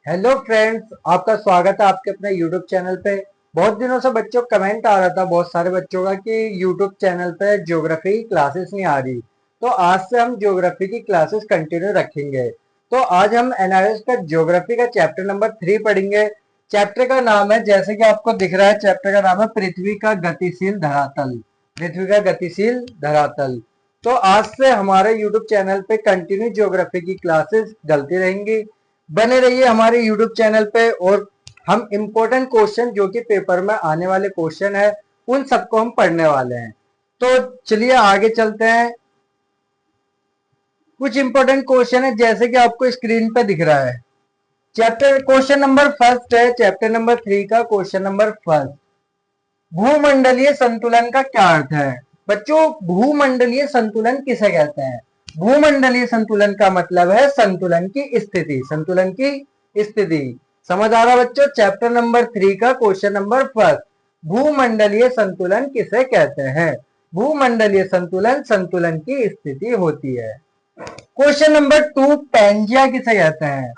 Hello friends, आपका स्वागत है आपके अपने यूट्यूब चैनल पे। बहुत दिनों से बच्चों कमेंट आ रहा था बहुत सारे बच्चों का कि यूट्यूब चैनल पे ज्योग्राफी की क्लासेस नहीं आ रही। तो आज से हम ज्योग्राफी की क्लासेस कंटिन्यू रखेंगे। तो आज हम एनआरएस का ज्योग्राफी का चैप्टर नंबर 3 पढ़ेंगे। चैप्टर का नाम है, जैसे कि आपको दिख रहा है, चैप्टर का नाम है पृथ्वी का गतिशील धरातल। पृथ्वी का गतिशील धरातल। तो आज से हमारे यूट्यूब चैनल पे कंटिन्यू ज्योग्राफी की क्लासेस चलती रहेंगी। बने रहिए हमारे YouTube चैनल पे। और हम इम्पोर्टेंट क्वेश्चन जो कि पेपर में आने वाले क्वेश्चन है उन सबको हम पढ़ने वाले हैं। तो चलिए आगे चलते हैं। कुछ इम्पोर्टेंट क्वेश्चन है जैसे कि आपको स्क्रीन पे दिख रहा है। चैप्टर क्वेश्चन नंबर फर्स्ट है, चैप्टर नंबर 3 का क्वेश्चन नंबर फर्स्ट। भूमंडलीय संतुलन का क्या अर्थ है? बच्चों, भूमंडलीय संतुलन किसे कहते हैं? भूमंडलीय संतुलन का मतलब है संतुलन की स्थिति। संतुलन की स्थिति समझ आ रहा बच्चों? चैप्टर नंबर 3 का क्वेश्चन नंबर फर्स्ट, भूमंडलीय संतुलन किसे कहते हैं? भूमंडलीय संतुलन संतुलन की स्थिति होती है। क्वेश्चन नंबर 2, पैंजिया किसे कहते हैं?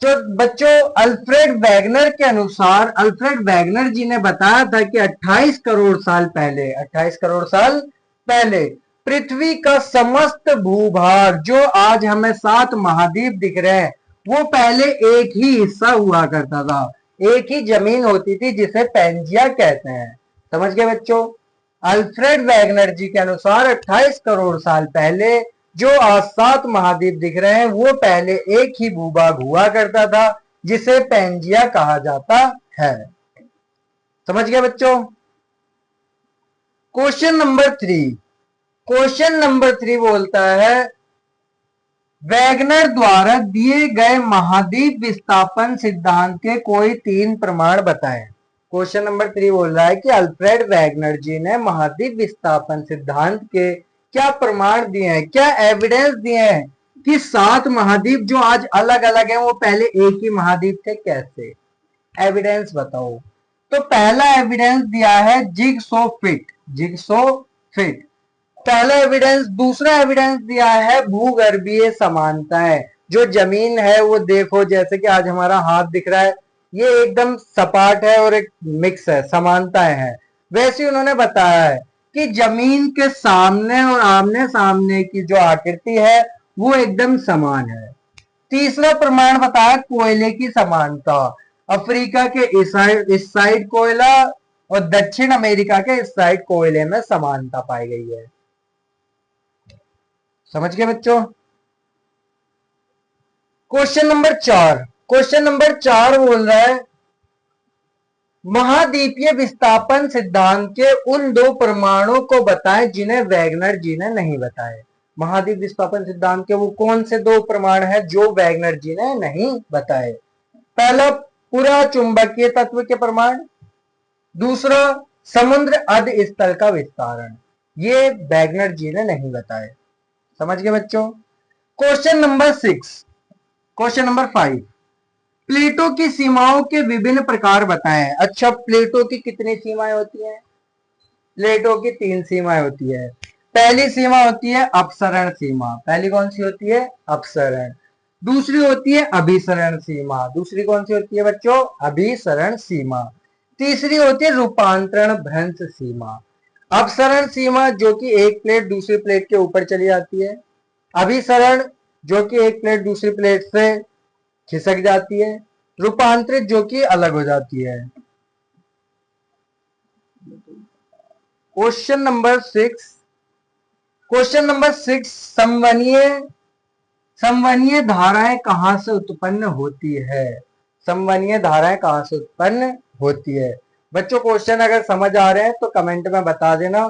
तो बच्चों, अल्फ्रेड वैगनर के अनुसार, अल्फ्रेड वैगनर जी ने बताया था कि 28 करोड़ साल पहले, 28 करोड़ साल पहले पृथ्वी का समस्त भूभाग, जो आज हमें 7 महाद्वीप दिख रहे हैं, वो पहले एक ही हिस्सा हुआ करता था। एक ही जमीन होती थी जिसे पैंजिया कहते हैं। समझ गए बच्चों? अल्फ्रेड वैगनर जी के अनुसार 28 करोड़ साल पहले जो आज 7 महाद्वीप दिख रहे हैं वो पहले एक ही भूभाग हुआ करता था जिसे पैंजिया कहा जाता है। समझ गए बच्चों? क्वेश्चन नंबर 3, क्वेश्चन नंबर 3 बोलता है वैगनर द्वारा दिए गए महाद्वीप विस्थापन सिद्धांत के कोई 3 प्रमाण बताएं। क्वेश्चन नंबर 3 बोल रहा है कि अल्फ्रेड वैगनर जी ने महाद्वीप विस्थापन सिद्धांत के क्या प्रमाण दिए हैं, क्या एविडेंस दिए हैं कि 7 महाद्वीप जो आज अलग अलग हैं वो पहले एक ही महाद्वीप थे। कैसे? एविडेंस बताओ। तो पहला एविडेंस दिया है जिगसॉ फिट। जिगसॉ फिट पहला एविडेंस। दूसरा एविडेंस दिया है भूगर्भीय समानताएं। जो जमीन है वो देखो, जैसे कि आज हमारा हाथ दिख रहा है, ये एकदम सपाट है और एक मिक्स है, समानताएं हैं। वैसे उन्होंने बताया है कि जमीन के सामने और आमने सामने की जो आकृति है वो एकदम समान है। तीसरा प्रमाण बताया कोयले की समानता। अफ्रीका के इस साइड कोयला और दक्षिण अमेरिका के इस साइड कोयले में समानता पाई गई है। समझ गए बच्चों? क्वेश्चन नंबर 4, क्वेश्चन नंबर 4 बोल रहा है महाद्वीपीय विस्थापन सिद्धांत के उन 2 प्रमाणों को बताएं जिन्हें वैगनर जी ने नहीं बताए। महाद्वीप विस्थापन सिद्धांत के वो कौन से 2 प्रमाण हैं जो वैगनर जी ने नहीं बताए? पहला, पूरा चुंबकीय तत्व के प्रमाण। दूसरा, समुद्र अर्ध स्थल का विस्तारण। ये वैगनर जी ने नहीं बताए। समझ गए बच्चों? क्वेश्चन नंबर 6, क्वेश्चन नंबर 5, प्लेटों की सीमाओं के विभिन्न प्रकार बताएं। अच्छा, प्लेटों की कितनी सीमाएं होती हैं? प्लेटों की 3 सीमाएं होती है। पहली सीमा होती है अपसरण सीमा। पहली कौन सी होती है? अपसरण। दूसरी होती है अभिसरण सीमा। दूसरी कौन सी होती है बच्चों? अभिसरण सीमा। तीसरी होती है रूपांतरण भ्रंश सीमा। अपसरण सीमा जो कि एक प्लेट दूसरी प्लेट के ऊपर चली जाती है। अभिसरण जो कि एक प्लेट दूसरी प्लेट से खिसक जाती है। रूपांतरित जो कि अलग हो जाती है। क्वेश्चन नंबर 6, क्वेश्चन नंबर 6, संवहनीय धाराएं कहां से उत्पन्न होती है? संवहनीय धाराएं कहां से उत्पन्न होती है? बच्चों, क्वेश्चन अगर समझ आ रहे हैं तो कमेंट में बता देना।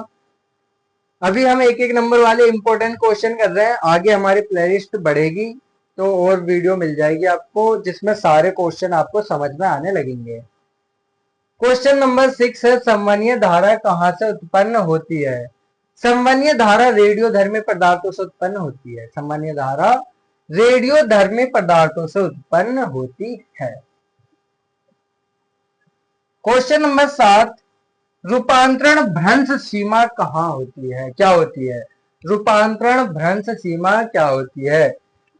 अभी हम एक एक नंबर वाले इंपॉर्टेंट क्वेश्चन कर रहे हैं, आगे हमारी प्लेलिस्ट बढ़ेगी तो और वीडियो मिल जाएगी आपको जिसमें सारे क्वेश्चन आपको समझ में आने लगेंगे। क्वेश्चन नंबर 6 है संवहनीय धारा कहां से उत्पन्न होती है? संवहनीय धारा रेडियोधर्मी पदार्थों से उत्पन्न होती है। संवहनीय धारा रेडियोधर्मी पदार्थों से उत्पन्न होती है। क्वेश्चन नंबर 7, रूपांतरण भ्रंश सीमा कहां होती है? क्या होती है? रूपांतरण भ्रंश सीमा क्या होती है?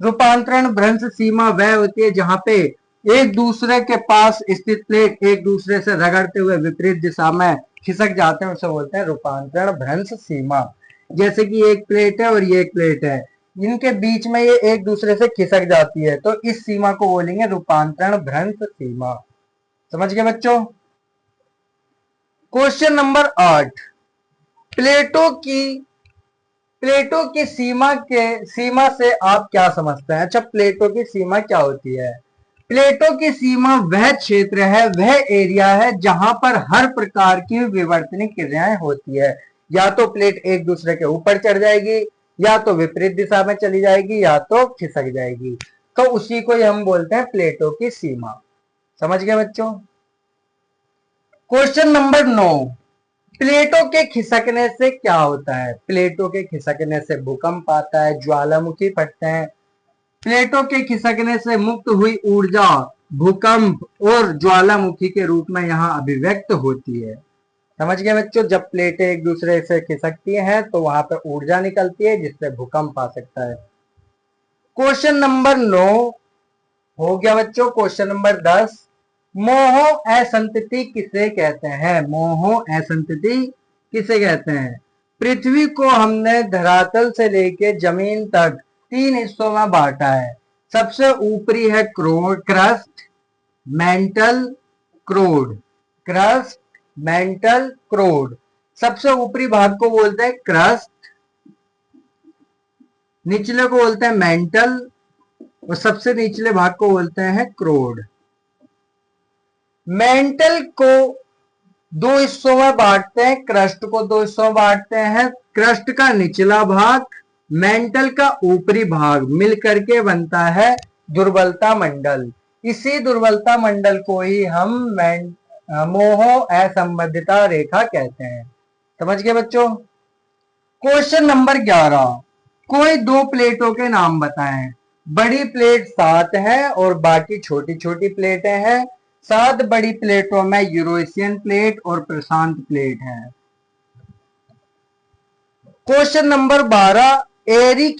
रूपांतरण भ्रंश सीमा वह होती है जहां पे एक दूसरे के पास स्थित प्लेट एक दूसरे से रगड़ते हुए विपरीत दिशा में खिसक जाते हैं, उसे बोलते हैं रूपांतरण भ्रंश सीमा। जैसे कि एक प्लेट है और ये एक प्लेट है, इनके बीच में ये एक दूसरे से खिसक जाती है, तो इस सीमा को बोलेंगे रूपांतरण भ्रंश सीमा। समझ गए बच्चों? क्वेश्चन नंबर 8, प्लेटों की सीमा से आप क्या समझते हैं? अच्छा, प्लेटों की सीमा क्या होती है? प्लेटों की सीमा वह क्षेत्र है, वह एरिया है जहां पर हर प्रकार की विवर्तनिक क्रियाएं होती है। या तो प्लेट एक दूसरे के ऊपर चढ़ जाएगी, या तो विपरीत दिशा में चली जाएगी, या तो खिसक जाएगी, तो उसी को हम बोलते हैं प्लेटों की सीमा। समझ गए बच्चों? क्वेश्चन नंबर 9, प्लेटों के खिसकने से क्या होता है? प्लेटों के खिसकने से भूकंप आता है, ज्वालामुखी फटते हैं। प्लेटों के खिसकने से मुक्त हुई ऊर्जा भूकंप और ज्वालामुखी के रूप में यहाँ अभिव्यक्त होती है। समझ गए बच्चों? जब प्लेटें एक दूसरे से खिसकती हैं तो वहां पर ऊर्जा निकलती है जिससे भूकंप आ सकता है। क्वेश्चन नंबर 9 हो गया बच्चों। क्वेश्चन नंबर 10, मोहो असंतति किसे कहते हैं? मोहो असंतति किसे कहते हैं? पृथ्वी को हमने धरातल से लेके जमीन तक 3 हिस्सों में बांटा है। सबसे ऊपरी है क्रस्ट, मेंटल, क्रोड। क्रस्ट, मेंटल, क्रोड। सबसे ऊपरी भाग को बोलते हैं क्रस्ट, निचले को बोलते हैं मेंटल, और सबसे निचले भाग को बोलते हैं क्रोड। मेंटल को 2 हिस्सों में बांटते हैं, क्रस्ट को 2 हिस्सों में बांटते हैं। क्रस्ट का निचला भाग, मेंटल का ऊपरी भाग मिलकर के बनता है दुर्बलता मंडल। इसी दुर्बलता मंडल को ही हम मोहो असंबद्धता रेखा कहते हैं। समझ गए बच्चों? क्वेश्चन नंबर 11, कोई 2 प्लेटों के नाम बताएं। बड़ी प्लेट 7 है और बाकी छोटी छोटी प्लेटें हैं। 7 बड़ी प्लेटों में यूरेशियन प्लेट और प्रशांत प्लेट है। क्वेश्चन नंबर 12, एरी